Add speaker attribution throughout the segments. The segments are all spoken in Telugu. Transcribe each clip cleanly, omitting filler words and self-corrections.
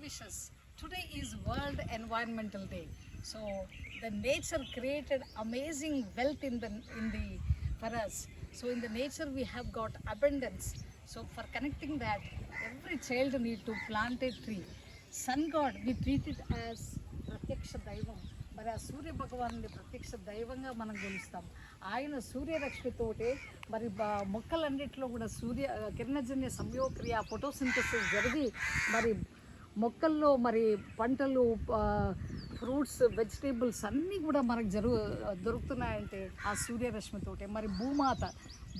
Speaker 1: wishes. Today is World Environmental Day. So the nature created amazing wealth in the for us. So in the nature we have got abundance. So for connecting that, every child need to plant a tree. Sun God we treat it as Pratyaksha Daivam. మరి ఆ సూర్య భగవానుని ప్రత్యక్ష దైవంగా మనం కొలుస్తాం. ఆయన సూర్యరశ్మితోటే మరి మొక్కలన్నింటిలో కూడా కిరణజన్య సంయోగక్రియ ఫోటోసింథసిస్ జరిగి మరి మొక్కల్లో మరి పంటలు ఫ్రూట్స్ వెజిటేబుల్స్ అన్నీ కూడా మనకు దొరుకుతున్నాయంటే ఆ సూర్యరశ్మితోటే. మరి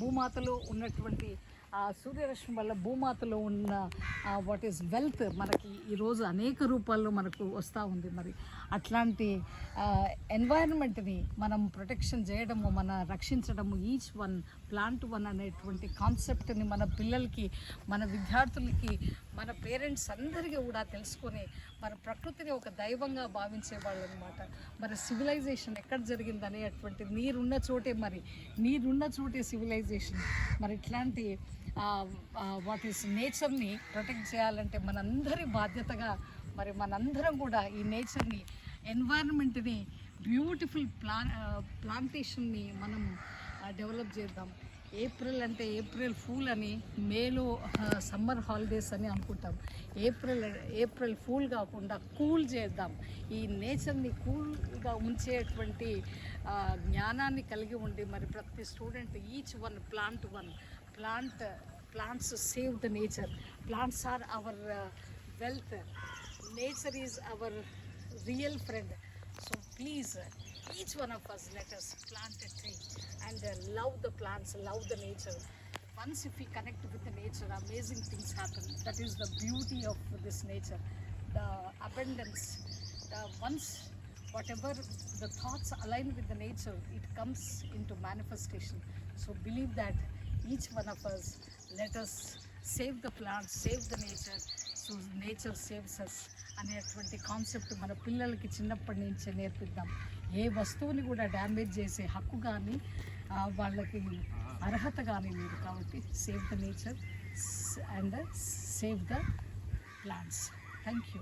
Speaker 1: భూమాతలో ఉన్నటువంటి ఆ సూర్యరశ్మి వల్ల భూమాతలో ఉన్న వాట్ ఈస్ వెల్త్ మనకి ఈరోజు అనేక రూపాల్లో మనకు వస్తూ ఉంది. మరి అట్లాంటి ఎన్వైరన్మెంట్ని మనం ప్రొటెక్షన్ చేయడము, రక్షించడము, ఈచ్ వన్ ప్లాంట్ వన్ అనేటువంటి కాన్సెప్ట్ని మన పిల్లలకి, మన విద్యార్థులకి, మన పేరెంట్స్ అందరికీ కూడా తెలుసుకొని మన ప్రకృతిని ఒక దైవంగా భావించేవాళ్ళు అనమాట. మరి సివిలైజేషన్ ఎక్కడ జరిగింది అనేటువంటి నీరున్న చోటే సివిలైజేషన్. మరి ఇట్లాంటి వాట్ ఈస్ నేచర్ని ప్రొటెక్ట్ చేయాలంటే మనందరి బాధ్యతగా మరి మనందరం కూడా ఈ నేచర్ని, ఎన్వైరన్మెంట్ని, బ్యూటిఫుల్ ప్లాంటేషన్ని మనం డెవలప్ చేద్దాం. ఏప్రిల్ అంటే ఏప్రిల్ ఫూల్ అని, మేలో సమ్మర్ హాలిడేస్ అని అనుకుంటాం. ఏప్రిల్ ఫూల్ కాకుండా కూల్ చేద్దాం. ఈ నేచర్ని కూల్గా ఉంచేటువంటి జ్ఞానాన్ని కలిగి ఉండి మరి ప్రతి student each one plants save the nature. Plants are our wealth. Nature is our real friend. So please, each one of us, let us plant a tree and love the plants, love the nature. Once if we connect with the nature, amazing things happen. That is the beauty of this nature, the abundance. Once whatever the thoughts align with the nature, it comes into manifestation. So believe that each one of us, let us save the plants, save the nature, so nature saves us అనేటువంటి కాన్సెప్ట్ మన పిల్లలకి చిన్నప్పటి నుంచే నేర్పిద్దాం. ఏ వస్తువుని కూడా డ్యామేజ్ చేసే హక్కు కానీ వాళ్ళకి అర్హత కానీ లేదు. కాబట్టి save the nature and save the plants. Thank you.